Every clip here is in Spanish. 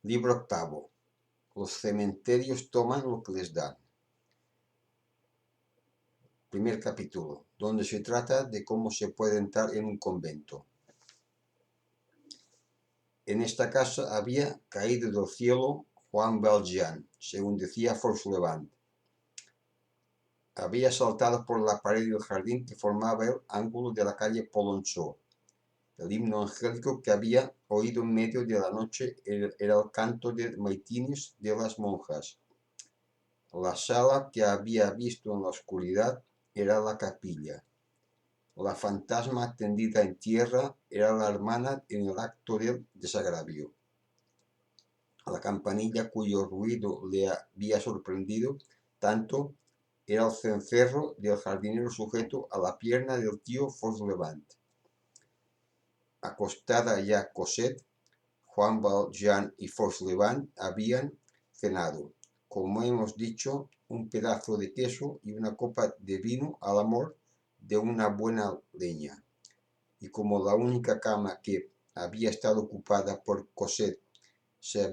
Libro octavo. Los cementerios toman lo que les dan. Primer capítulo, donde se trata de cómo se puede entrar en un convento. En esta casa había caído del cielo Juan Valjean, según decía Fauchelevent. Había saltado por la pared del jardín que formaba el ángulo de la calle Polonceau. El himno angélico que había oído en medio de la noche era el canto de maitines de las monjas. La sala que había visto en la oscuridad era la capilla. La fantasma tendida en tierra era la hermana en el acto del desagravio. La campanilla cuyo ruido le había sorprendido tanto era el cencerro del jardinero sujeto a la pierna del tío Fauchelevent. Acostada ya Cosette, Juan Valjean y Fauchelevent habían cenado, como hemos dicho, un pedazo de queso y una copa de vino al amor de una buena leña. Y como la única cama que había estado ocupada por Cosette se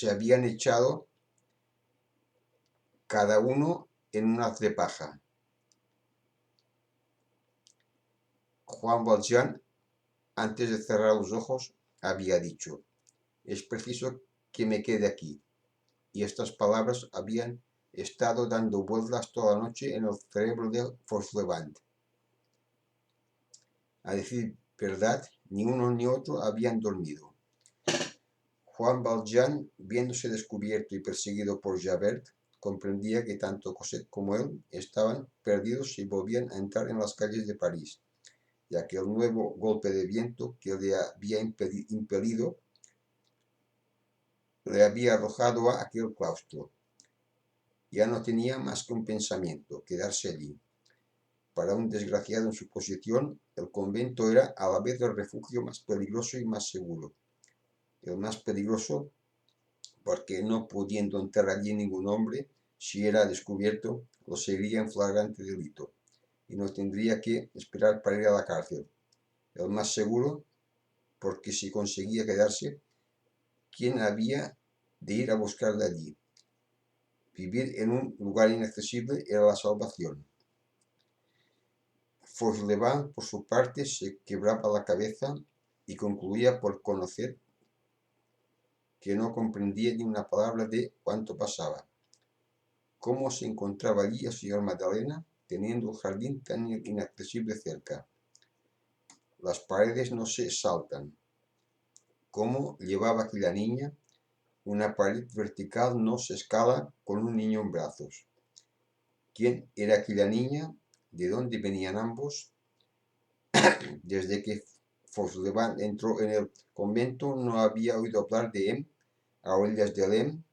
habían echado cada uno en un haz de paja. Juan Valjean, antes de cerrar los ojos, había dicho: «Es preciso que me quede aquí», y estas palabras habían estado dando vueltas toda la noche en el cerebro de Fauchelevent. A decir verdad, ni uno ni otro habían dormido. Juan Valjean, viéndose descubierto y perseguido por Javert, comprendía que tanto Cosette como él estaban perdidos y volvían a entrar en las calles de París, ya que el nuevo golpe de viento que le había impelido le había arrojado a aquel claustro. Ya no tenía más que un pensamiento: quedarse allí. Para un desgraciado en su posición, el convento era a la vez el refugio más peligroso y más seguro. El más peligroso porque, no pudiendo entrar allí ningún hombre, si era descubierto, lo seguiría en flagrante delito, y no tendría que esperar para ir a la cárcel. El más seguro porque, si conseguía quedarse, ¿quién había de ir a buscarle allí? Vivir en un lugar inaccesible era la salvación. Fauchelevent, por su parte, se quebraba la cabeza y concluía por conocer que no comprendía ni una palabra de cuanto pasaba. ¿Cómo se encontraba allí el señor Magdalena, teniendo el jardín tan inaccesible cerca? Las paredes no se saltan. ¿Cómo llevaba aquella niña? Una pared vertical no se escala con un niño en brazos. ¿Quién era aquella niña? ¿De dónde venían ambos? Desde que Fauchelevent entró en el convento no había oído hablar de él a orillas del Em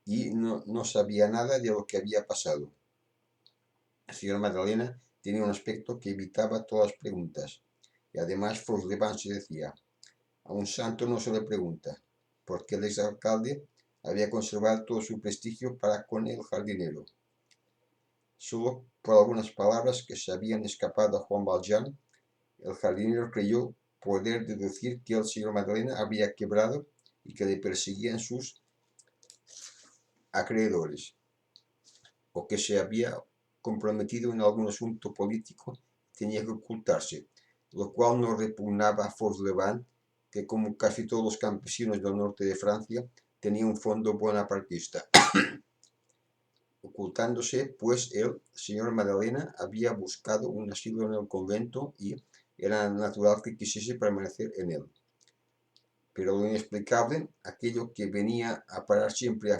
y no sabía nada de lo que había pasado. La señora Magdalena tenía un aspecto que evitaba todas las preguntas, y además Fauchelevent se decía: a un santo no se le pregunta, porque el exalcalde había conservado todo su prestigio para con el jardinero. Solo por algunas palabras que se habían escapado a Juan Valjean, el jardinero creyó poder deducir que el señor Magdalena había quebrado y que le perseguían sus acreedores, o que se había comprometido en algún asunto político y tenía que ocultarse, lo cual no repugnaba a Fauchelevent, que, como casi todos los campesinos del norte de Francia, tenía un fondo bonapartista. Ocultándose, pues, el señor Magdalena había buscado un asilo en el convento y era natural que quisiese permanecer en él. Pero lo inexplicable, aquello que venía a parar siempre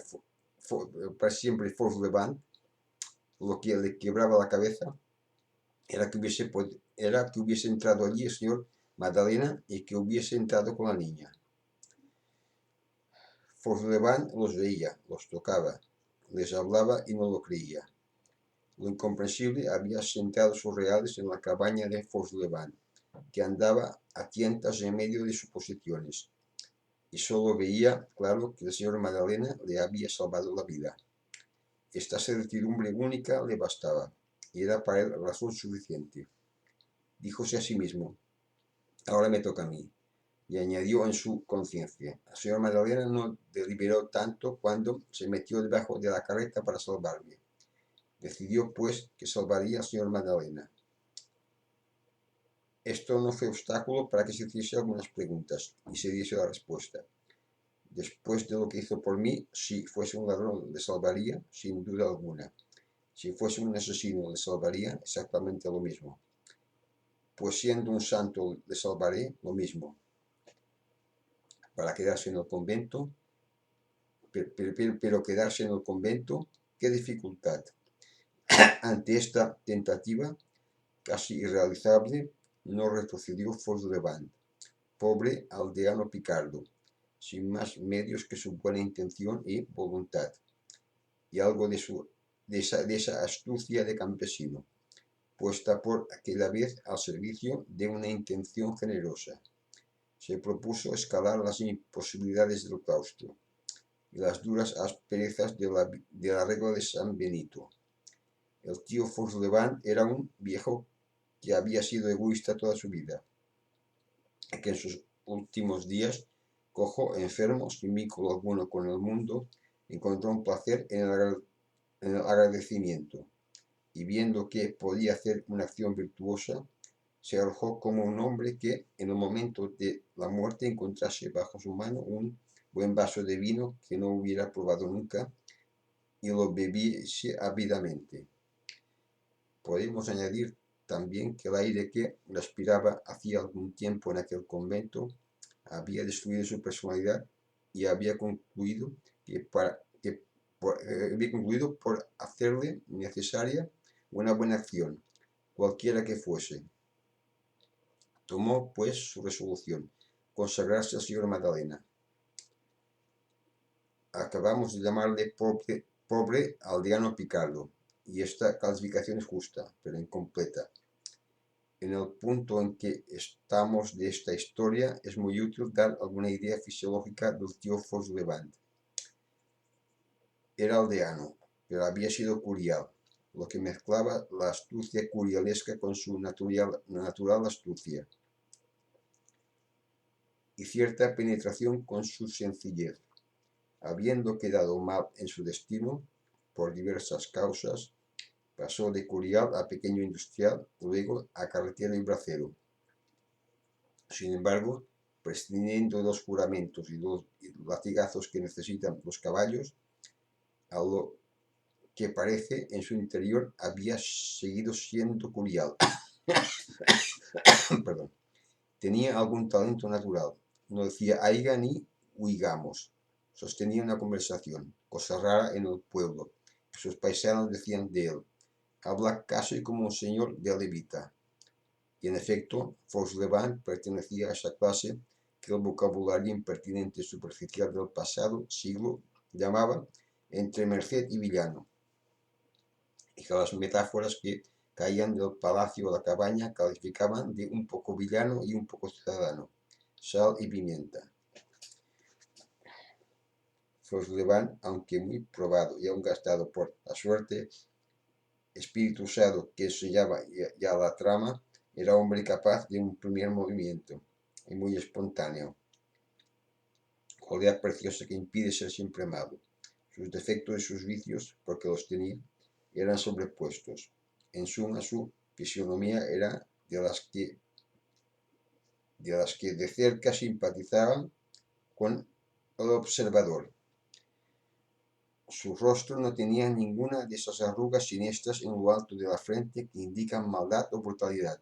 Fauchelevent, lo que le quebraba la cabeza, era que hubiese entrado allí el señor Magdalena y que hubiese entrado con la niña. Fauchelevent los veía, los tocaba, les hablaba y no lo creía. Lo incomprensible había sentados sus reales en la cabaña de Fauchelevent, que andaba a tientas en medio de suposiciones, y solo veía claro que el señor Magdalena le había salvado la vida. Esta certidumbre única le bastaba, y era para él razón suficiente. Díjose a sí mismo: ahora me toca a mí. y añadió en su conciencia: la señora Magdalena no deliberó tanto cuando se metió debajo de la carreta para salvarme. Decidió, pues, que salvaría al señor Magdalena. Esto no fue obstáculo para que se hiciese algunas preguntas y se diese la respuesta. Después de lo que hizo por mí, si fuese un ladrón, le salvaría, sin duda alguna. Si fuese un asesino, le salvaría exactamente lo mismo. Pues siendo un santo, le salvaré lo mismo. Para quedarse en el convento, pero quedarse en el convento, qué dificultad. Ante esta tentativa, casi irrealizable, no retrocedió Fauchelevent, pobre aldeano picardo, sin más medios que su buena intención y voluntad, y algo de esa astucia de campesino, puesta por aquella vez al servicio de una intención generosa. Se propuso escalar las imposibilidades del claustro y las duras asperezas de la regla de San Benito. El tío Fauchelevent era un viejo que había sido egoísta toda su vida, y que en sus últimos días, cojo, enfermo, sin vínculo alguno con el mundo, encontró un placer en el agradecimiento, y viendo que podía hacer una acción virtuosa, se arrojó como un hombre que en el momento de la muerte encontrase bajo su mano un buen vaso de vino que no hubiera probado nunca y lo bebiese ávidamente. Podemos añadir también que el aire que respiraba hacía algún tiempo en aquel convento había destruido su personalidad y había concluido por hacerle necesaria una buena acción, cualquiera que fuese. Tomó, pues, su resolución: consagrarse al señor Magdalena. Acabamos de llamarle pobre aldeano picardo, y esta calificación es justa, pero incompleta. En el punto en que estamos de esta historia, es muy útil dar alguna idea fisiológica del tío Fauchelevent. Era aldeano, pero había sido curial, lo que mezclaba la astucia curialesca con su natural astucia, y cierta penetración con su sencillez. Habiendo quedado mal en su destino, por diversas causas, pasó de curial a pequeño industrial, luego a carretero y bracero. Sin embargo, prescindiendo de los juramentos y los latigazos que necesitan los caballos, a lo que parece en su interior había seguido siendo curial. Perdón. Tenía algún talento natural. No decía aiga ni huigamos. Sostenía una conversación, cosa rara en el pueblo, que sus paisanos decían de él: habla casi como un señor de levita. Y en efecto, Fauchelevent pertenecía a esa clase que el vocabulario impertinente superficial del pasado siglo llamaba entre merced y villano, y que las metáforas que caían del palacio a la cabaña calificaban de un poco villano y un poco ciudadano, sal y pimienta. Fauchelevent, aunque muy probado y aún gastado por la suerte, espíritu usado que enseñaba ya la trama, era hombre capaz de un primer movimiento y muy espontáneo, cualidad preciosa que impide ser siempre malo. Sus defectos y sus vicios, porque los tenía, eran sobrepuestos. En suma, su fisonomía era de las que de cerca simpatizaban con el observador. Su rostro no tenía ninguna de esas arrugas siniestras en lo alto de la frente que indican maldad o brutalidad.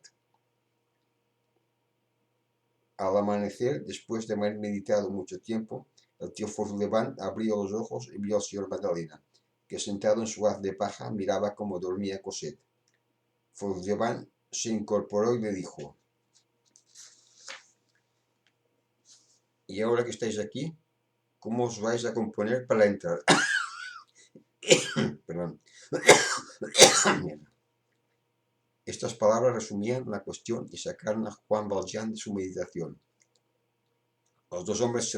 Al amanecer, después de haber meditado mucho tiempo, el tío Fauchelevent abrió los ojos y vio al señor Magdalena, que sentado en su haz de paja miraba cómo dormía Cosette. Fauchelevent se incorporó y le dijo: «Y ahora que estáis aquí, ¿cómo os vais a componer para entrar?» Perdón. Estas palabras resumían la cuestión y sacaron a Juan Valjean de su meditación. Los dos hombres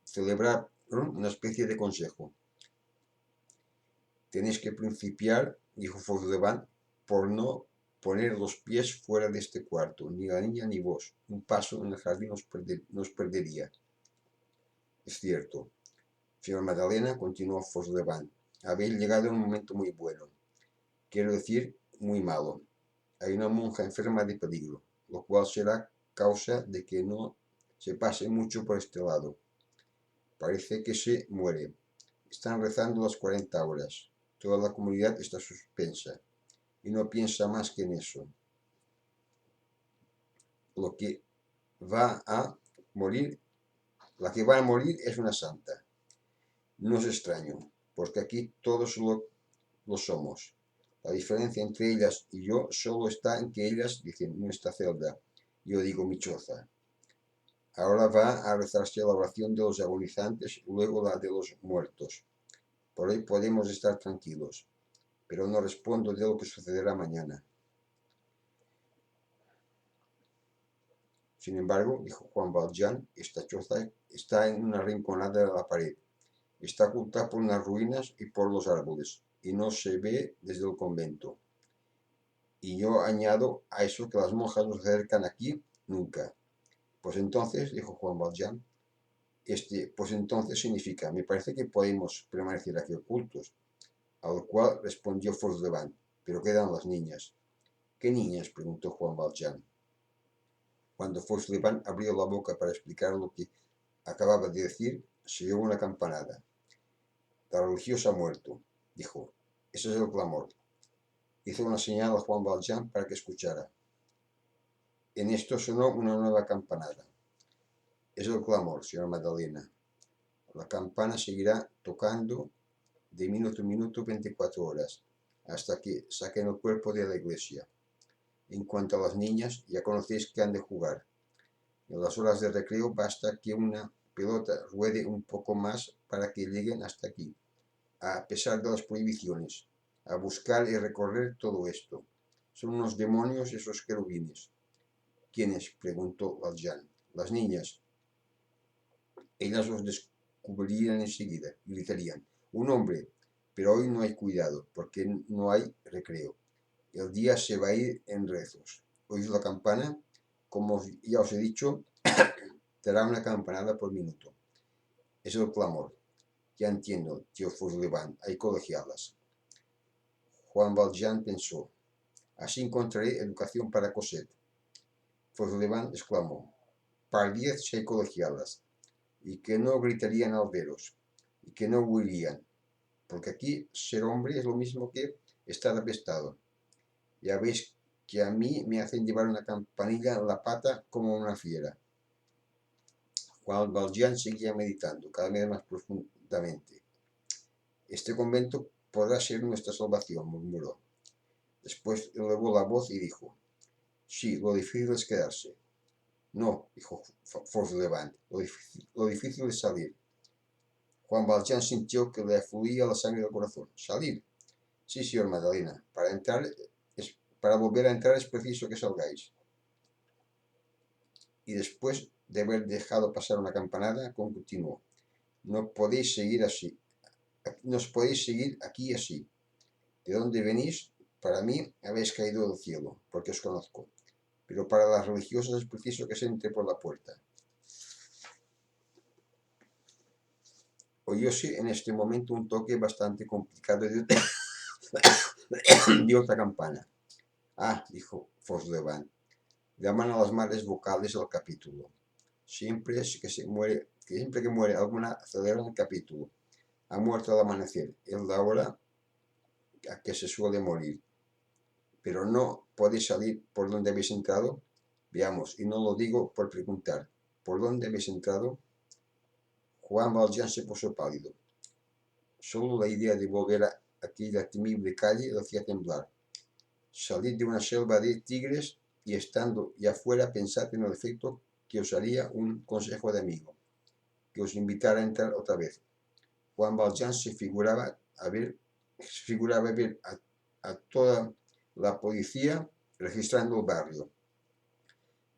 celebraron una especie de consejo. «Tenéis que principiar», dijo Fauchelevent, «por no poner los pies fuera de este cuarto, ni la niña ni vos. Un paso en el jardín nos perdería. Es cierto, señor Magdalena, continuó Fauchelevent, habéis llegado en un momento muy bueno, quiero decir, muy malo. Hay una monja enferma de peligro, lo cual será causa de que no se pase mucho por este lado. Parece que se muere. Están rezando las 40 horas. Toda la comunidad está suspensa y no piensa más que en eso. Lo que va a morir, la que va a morir es una santa. No es extraño, porque aquí todos lo somos. La diferencia entre ellas y yo solo está en que ellas dicen nuestra celda, yo digo mi choza. Ahora va a rezarse la oración de los agonizantes, luego la de los muertos. Por hoy podemos estar tranquilos, pero no respondo de lo que sucederá mañana. Sin embargo, dijo Juan Valjean, esta choza está en una rinconada de la pared. Está oculta por unas ruinas y por los árboles, y no se ve desde el convento. Y yo añado a eso que las monjas no se acercan aquí nunca. Pues entonces, dijo Juan Valjean, pues entonces significa, me parece que podemos permanecer aquí ocultos. A lo cual respondió Fauchelevent, pero quedan las niñas. ¿Qué niñas?, preguntó Juan Valjean. Cuando Fauchelevent abrió la boca para explicar lo que acababa de decir, se oyó una campanada. La religiosa ha muerto, dijo. Ese es el clamor. Hizo una señal a Juan Valjean para que escuchara. En esto sonó una nueva campanada. Es el clamor, señora Magdalena. La campana seguirá tocando de minuto en minuto 24 horas, hasta que saquen el cuerpo de la iglesia. En cuanto a las niñas, ya conocéis que han de jugar. En las horas de recreo basta que una pelota ruede un poco más para que lleguen hasta aquí, a pesar de las prohibiciones, a buscar y recorrer todo esto. Son unos demonios esos querubines. ¿Quiénes?, preguntó Valjean. Las niñas. Ellas los descubrirían enseguida y gritarían: un hombre, pero hoy no hay cuidado, porque no hay recreo. El día se va a ir en rezos. ¿Oís la campana? Como ya os he dicho, dará una campanada por minuto. Es el clamor. Ya entiendo, tío Fauchelevent, hay colegialas. Juan Valjean pensó: así encontraré educación para Cosette. Fauchelevent exclamó: pardiez si hay colegialas, y que no gritarían al veros, y que no huirían, porque aquí ser hombre es lo mismo que estar apestado. Ya veis que a mí me hacen llevar una campanilla en la pata como una fiera. Juan Valjean seguía meditando cada vez más profundamente. Este convento podrá ser nuestra salvación, murmuró. Después elevó la voz y dijo: sí, lo difícil es quedarse. No, dijo Fauchelevent, lo difícil es salir. Juan Valjean sintió que le afluía la sangre del corazón. ¿Salir? Sí, señor Magdalena. Para volver a entrar es preciso que salgáis. Y después de haber dejado pasar una campanada, continuó: no podéis seguir así. No os podéis seguir aquí así. ¿De dónde venís? Para mí habéis caído del cielo, porque os conozco. Pero para las religiosas es preciso que se entre por la puerta. Oyóse en este momento un toque bastante complicado de otra campana. Ah, dijo Fauchelevent, llaman a las madres vocales al capítulo. Siempre que muere alguna, celebran el capítulo. Ha muerto al amanecer, es la hora a que se suele morir. Pero no podéis salir por donde habéis entrado. Veamos, y no lo digo por preguntar, ¿por dónde habéis entrado? Juan Valjean se puso pálido. Solo la idea de volver a aquella temible calle lo hacía temblar. Salid de una selva de tigres y estando ya fuera pensad en el efecto que os haría un consejo de amigo, que os invitara a entrar otra vez. Juan Valjean se figuraba ver a toda la policía registrando el barrio,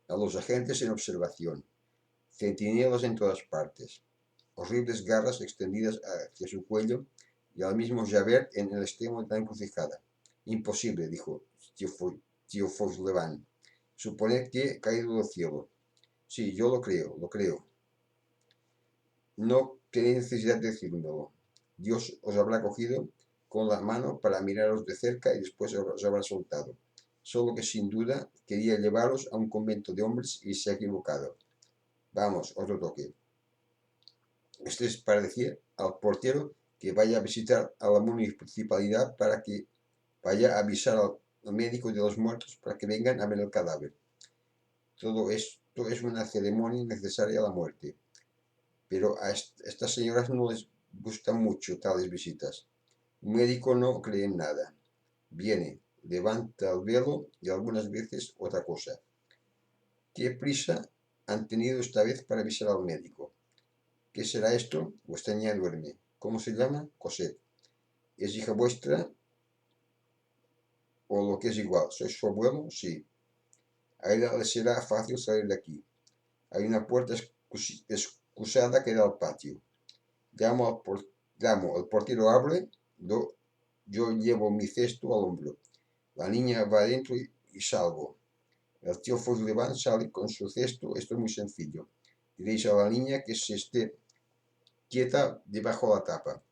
a los agentes en observación, centinelas en todas partes, horribles garras extendidas hacia su cuello y al mismo Javert en el extremo de la encrucijada. Imposible, dijo tío Fauchelevent. Suponed que he caído del cielo. Sí, yo lo creo, lo creo. No tenéis necesidad de decírmelo. Dios os habrá cogido con la mano para miraros de cerca y después os habrá soltado. Solo que sin duda quería llevaros a un convento de hombres y se ha equivocado. Vamos, otro toque. Este es para decir al portero que vaya a visitar a la municipalidad para que vaya a avisar al médico de los muertos para que vengan a ver el cadáver. Todo esto es una ceremonia necesaria a la muerte. Pero a estas señoras no les gustan mucho tales visitas. Un médico no cree en nada. Viene, levanta el velo y algunas veces otra cosa. ¿Qué prisa han tenido esta vez para avisar al médico? ¿Qué será esto? Vuestra niña duerme. ¿Cómo se llama? Cosette. ¿Es hija vuestra? O lo que es igual, ¿sois su abuelo? Sí. A ella le será fácil salir de aquí. Hay una puerta excusada que da al patio. Llamo, el portero abre, yo llevo mi cesto al hombro. La niña va adentro y salgo. El tío Fauchelevent sale con su cesto. Esto es muy sencillo. Diréis a la niña que se esté quieta debajo de la tapa.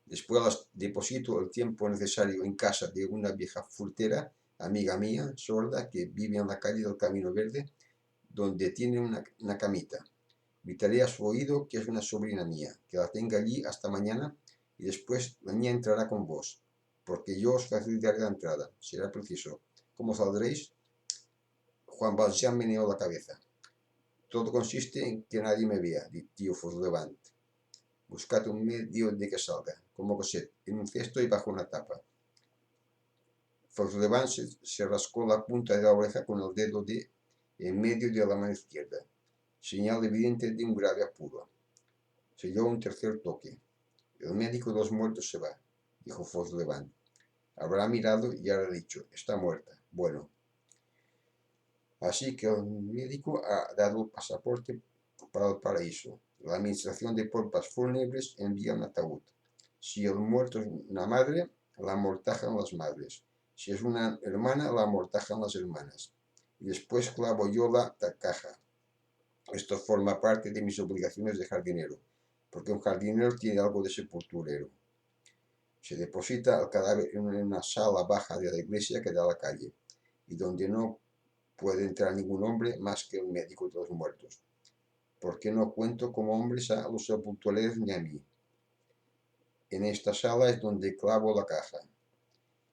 Después las deposito el tiempo necesario en casa de una vieja furtera, amiga mía, sorda, que vive en la calle del Camino Verde, donde tiene una camita. Gritaré a su oído que es una sobrina mía, que la tenga allí hasta mañana y después la niña entrará con vos, porque yo os facilitaré la entrada, será preciso. ¿Cómo saldréis? Juan Valjean meneó la cabeza. Todo consiste en que nadie me vea, tío Fauchelevent. Buscad un medio de que salga, como Cosette, en un cesto y bajo una tapa. Fauchelevent se rascó la punta de la oreja con el dedo en medio de la mano izquierda, señal evidente de un grave apuro. Se oyó un tercer toque. El médico de los muertos se va, dijo Fauchelevent. Habrá mirado y habrá dicho, está muerta. Bueno. Así que el médico ha dado el pasaporte para el paraíso. La administración de pompas fúnebres envía un ataúd. Si el muerto es una madre, la amortajan las madres. Si es una hermana, la amortajan las hermanas. Y después clavo yo la caja. Esto forma parte de mis obligaciones de jardinero, porque un jardinero tiene algo de sepulturero. Se deposita el cadáver en una sala baja de la iglesia que da a la calle, y donde no puede entrar ningún hombre más que el médico de los muertos, porque no cuento como hombres a los sepultureros ni a mí. En esta sala es donde clavo la caja.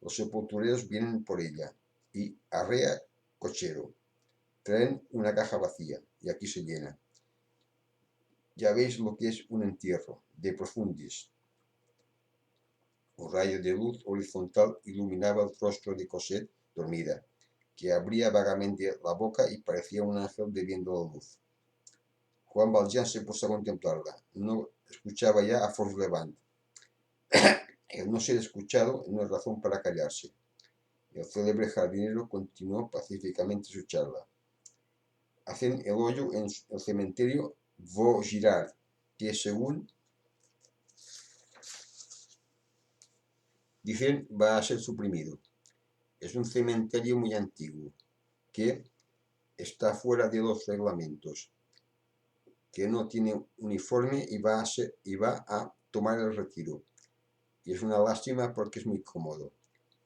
Los sepultureros vienen por ella, y arrea cochero. Traen una caja vacía, y aquí se llena. Ya veis lo que es un entierro, de profundis. Un rayo de luz horizontal iluminaba el rostro de Cosette, dormida, que abría vagamente la boca y parecía un ángel bebiendo la luz. Juan Valjean se puso a contemplarla. No escuchaba ya a Fauchelevent. El no ser escuchado no es razón para callarse. El célebre jardinero continuó pacíficamente su charla. Hacen el hoyo en el cementerio Vaugirard, que según dicen va a ser suprimido. Es un cementerio muy antiguo, que está fuera de los reglamentos, que no tiene uniforme y va a tomar el retiro. Y es una lástima porque es muy cómodo.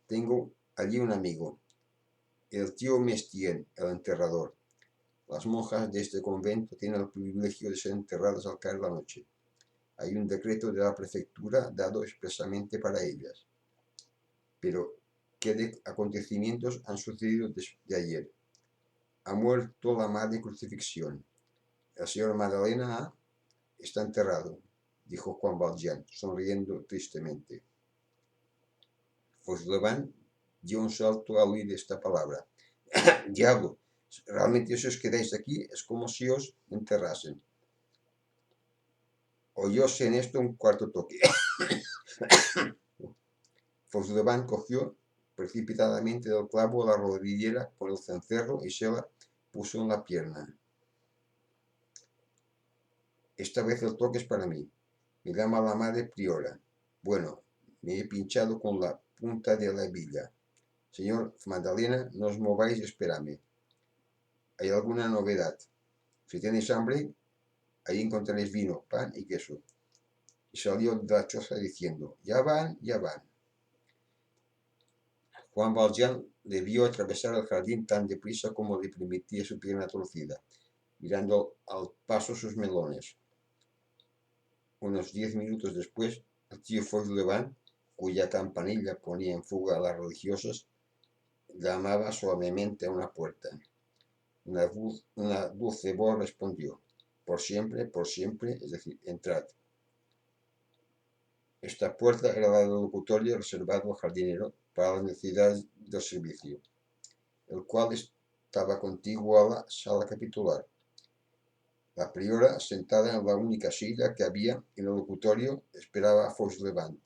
Tengo allí un amigo, el tío Mestienne, el enterrador. Las monjas de este convento tienen el privilegio de ser enterradas al caer la noche. Hay un decreto de la prefectura dado expresamente para ellas. Pero, ¿qué acontecimientos han sucedido de ayer? Ha muerto la madre Crucifixión. El señor Magdalena está enterrado, dijo Juan Valjean, sonriendo tristemente. Fauchelevent dio un salto al oír esta palabra. Diablo, realmente si os quedáis aquí es como si os enterrasen. Oyóse en esto un cuarto toque. Fauchelevent cogió precipitadamente del clavo la rodillera con el cencerro y se la puso en la pierna. Esta vez el toque es para mí. Me llama la madre priora. Bueno, me he pinchado con la punta de la hebilla. Señor Magdalena, no os mováis, esperadme. ¿Hay alguna novedad? Si tenéis hambre, ahí encontraréis vino, pan y queso. Y salió de la choza diciendo, ya van, ya van. Juan Valjean le vio atravesar el jardín tan deprisa como le permitía su pierna torcida, mirando al paso sus melones. Unos 10 minutos después, el tío Fauchelevent, cuya campanilla ponía en fuga a las religiosas, llamaba suavemente a una puerta. Una dulce voz respondió, por siempre, es decir, entrad. Esta puerta era la del locutorio reservado al jardinero para las necesidades del servicio, el cual estaba contiguo a la sala capitular. La priora, sentada en la única silla que había en el locutorio, esperaba a Fauchelevent.